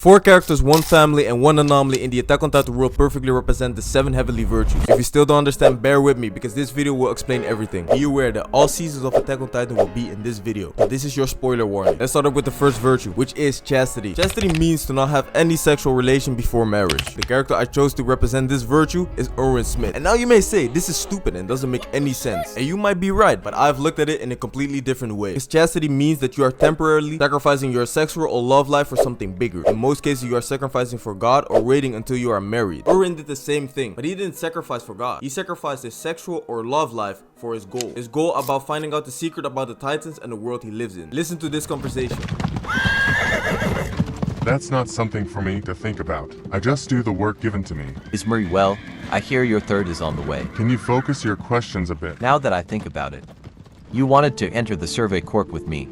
4 characters, 1 family, and 1 anomaly in the Attack on Titan world perfectly represent the 7 heavenly virtues. If you still don't understand, bear with me because this video will explain everything. Be aware that all seasons of Attack on Titan will be in this video. So this is your spoiler warning. Let's start up with the first virtue, which is chastity. Chastity means to not have any sexual relation before marriage. The character I chose to represent this virtue is ERWIN Smith. And now you may say, this is stupid and doesn't make any sense. And you might be right, but I've looked at it in a completely different way. Because chastity means that you are temporarily sacrificing your sexual or love life for something bigger. In most cases, you are sacrificing for God or waiting until you are married. ERWIN did the same thing, but he didn't sacrifice for God. He sacrificed his sexual or love life for his goal. His goal about finding out the secret about the Titans and the world he lives in. Listen to this conversation. That's not something for me to think about. I just do the work given to me. Is Murray well? I hear your third is on the way. Can you focus your questions a bit? Now that I think about it, you wanted to enter the Survey Corps with me,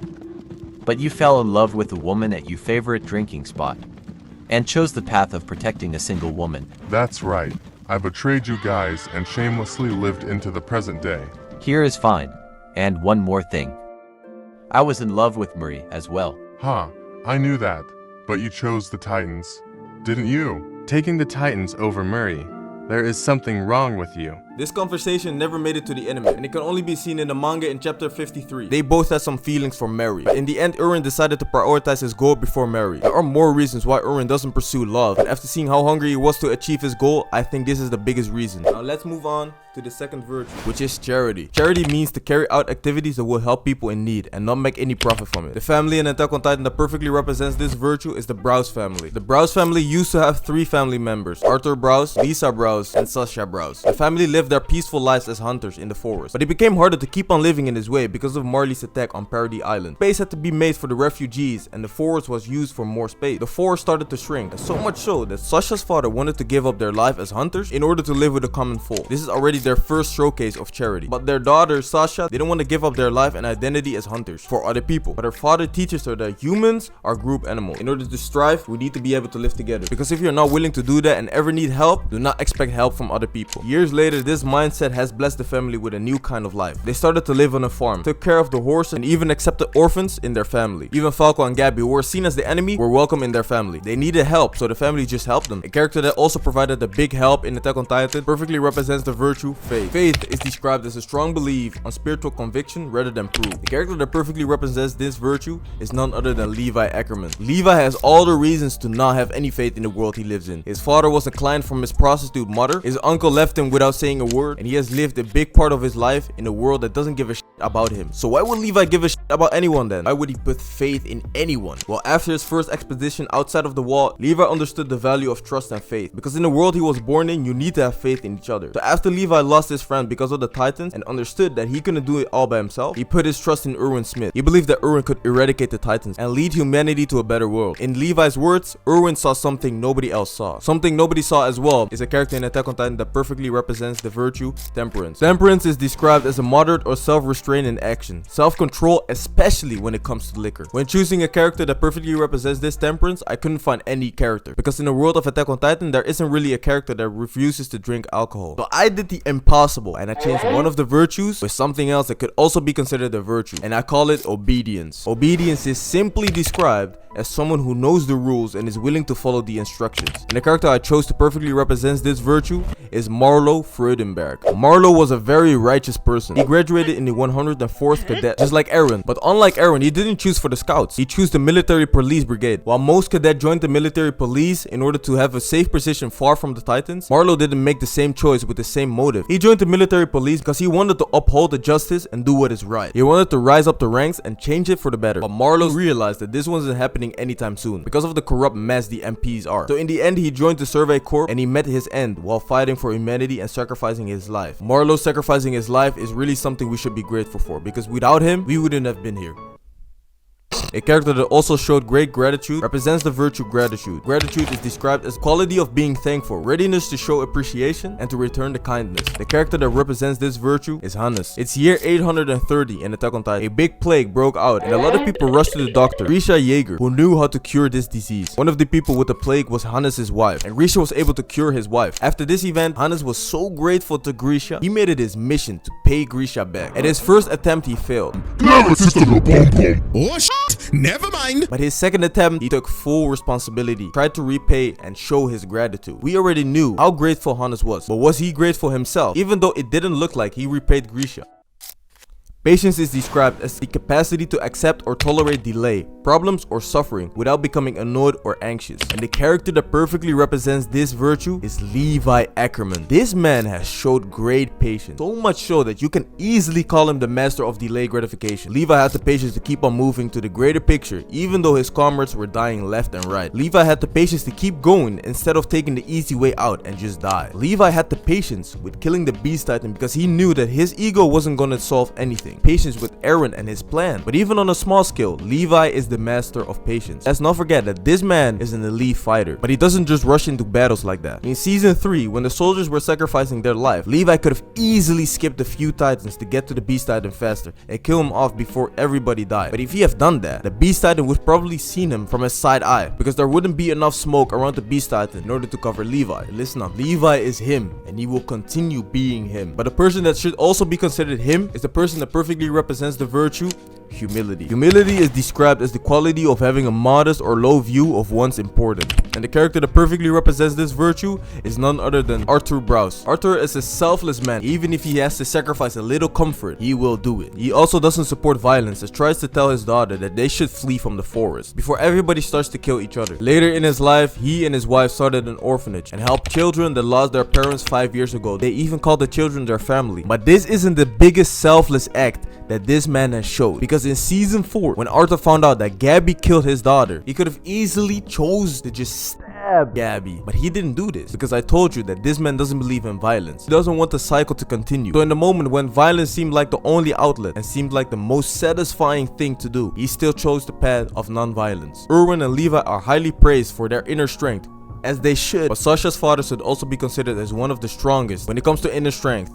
but you fell in love with a woman at your favorite drinking spot and chose the path of protecting a single woman. That's right. I betrayed you guys and shamelessly lived into the present day. Here is fine. And one more thing. I was in love with Murray as well. Huh, I knew that. But you chose the Titans, didn't you? Taking the Titans over Murray. There is something wrong with you. This conversation never made it to the anime, and it can only be seen in the manga in chapter 53. They both had some feelings for Mary, but in the end, ERWIN decided to prioritize his goal before Mary. There are more reasons why ERWIN doesn't pursue love, but after seeing how hungry he was to achieve his goal, I think this is the biggest reason. Now let's move on to the second virtue, which is charity. Charity means to carry out activities that will help people in need and not make any profit from it. The family in Attack on Titan that perfectly represents this virtue is the Browse family. The Browse family used to have 3 family members: Arthur Browse, Lisa Browse, and SASHA Browse. The family lived their peaceful lives as hunters in the forest, but it became harder to keep on living in this way because of Marley's attack on Paradis Island. Space had to be made for the refugees, and the forest was used for more space. The forest started to shrink, and so much so that Sasha's father wanted to give up their life as hunters in order to live with the common folk. This is already their first showcase of charity. But their daughter Sasha didn't want to give up their life and identity as hunters for other people. But her father teaches her that humans are group animals. In order to strive, we need to be able to live together. Because if you're not willing to do that and ever need help, do not expect help from other people. Years later, this mindset has blessed the family with a new kind of life. They started to live on a farm, took care of the horses, and even accepted orphans in their family. Even Falco and Gabby, who were seen as the enemy, were welcome in their family. They needed help, so the family just helped them. A character that also provided a big help in Attack on Titan perfectly represents the virtue faith. Faith is described as a strong belief on spiritual conviction rather than proof. The character that perfectly represents this virtue is none other than LEVI ACKERMAN. LEVI has all the reasons to not have any faith in the world he lives in. His father was a client from his prostitute mother. His uncle left him without saying a word, and he has lived a big part of his life in a world that doesn't give a shit about him. So why would LEVI give a shit about anyone then? Why would he put faith in anyone? Well, after his first expedition outside of the wall, LEVI understood the value of trust and faith. Because in the world he was born in, you need to have faith in each other. So after LEVI lost his friend because of the Titans and understood that he couldn't do it all by himself, he put his trust in ERWIN Smith. He believed that ERWIN could eradicate the Titans and lead humanity to a better world. In Levi's words, ERWIN saw something nobody else saw. Something nobody saw as well is a character in Attack on Titan that perfectly represents the virtue temperance. Temperance is described as a moderate or self-restraint in action. Self-control, especially when it comes to liquor. When choosing a character that perfectly represents this temperance, I couldn't find any character. Because in the world of Attack on Titan, there isn't really a character that refuses to drink alcohol. So I did the impossible and I changed one of the virtues with something else that could also be considered a virtue. And I call it obedience. Obedience is simply described as someone who knows the rules and is willing to follow the instructions. And the character I chose to perfectly represent this virtue is Marlo Freudenberg. Marlo was a very righteous person. He graduated in the 104th Cadet, just like ERWIN. But unlike ERWIN, he didn't choose for the scouts. He chose the military police brigade. While most cadets joined the military police in order to have a safe position far from the Titans, Marlo didn't make the same choice with the same motive. He joined the military police because he wanted to uphold the justice and do what is right. He wanted to rise up the ranks and change it for the better. But Marlo realized that this wasn't happening anytime soon because of the corrupt mess the MPs are. So in the end, he joined the Survey Corps and he met his end while fighting for humanity and sacrificing his life. Marlo sacrificing his life is really something we should be grateful for, because without him, we wouldn't have been here. A character that also showed great gratitude represents the virtue gratitude. Gratitude is described as quality of being thankful, readiness to show appreciation, and to return the kindness. The character that represents this virtue is Hannes. It's year 830 in Attack on Titan. A big plague broke out and a lot of people rushed to the doctor, Grisha Jaeger, who knew how to cure this disease. One of the people with the plague was Hannes' wife, and Grisha was able to cure his wife. After this event, Hannes was so grateful to Grisha, he made it his mission to pay Grisha back. At his first attempt, he failed. Never system the bomb bomb. Oh shit! Never mind. But his second attempt, he took full responsibility, tried to repay and show his gratitude. We already knew how grateful Hannes was, but was he grateful himself, even though it didn't look like he repaid Grisha? Patience is described as the capacity to accept or tolerate delay, problems, or suffering without becoming annoyed or anxious. And the character that perfectly represents this virtue is Levi Ackerman. This man has showed great patience, so much so that you can easily call him the master of delayed gratification. Levi had the patience to keep on moving to the greater picture, even though his comrades were dying left and right. Levi had the patience to keep going instead of taking the easy way out and just die. Levi had the patience with killing the Beast Titan because he knew that his ego wasn't gonna solve anything. Patience with ERWIN and his plan. But even on a small scale, Levi is the master of patience. Let's not forget that this man is an elite fighter, but he doesn't just rush into battles like that. In season 3, when the soldiers were sacrificing their life, Levi could have easily skipped a few titans to get to the Beast Titan faster and kill him off before everybody died. But if he had done that, the Beast Titan would probably seen him from his side eye, because there wouldn't be enough smoke around the Beast Titan in order to cover Levi. Listen up, Levi is him, and he will continue being him. But the person that should also be considered him is the person that perfectly represents the virtue humility. Humility is described as the quality of having a modest or low view of one's importance. And the character that perfectly represents this virtue is none other than Arthur Browse. Arthur is a selfless man. Even if he has to sacrifice a little comfort, he will do it. He also doesn't support violence, and tries to tell his daughter that they should flee from the forest before everybody starts to kill each other. Later in his life, he and his wife started an orphanage and helped children that lost their parents 5 years ago. They even called the children their family. But this isn't the biggest selfless act that this man has showed, because in season 4, when Arthur found out that Gabby killed his daughter, he could have easily chose to just stab Gabby, but he didn't do this, because I told you that this man doesn't believe in violence. He doesn't want the cycle to continue. So in the moment when violence seemed like the only outlet and seemed like the most satisfying thing to do, he still chose the path of non-violence. ERWIN and Levi are highly praised for their inner strength, as they should, but Sasha's father should also be considered as one of the strongest when it comes to inner strength.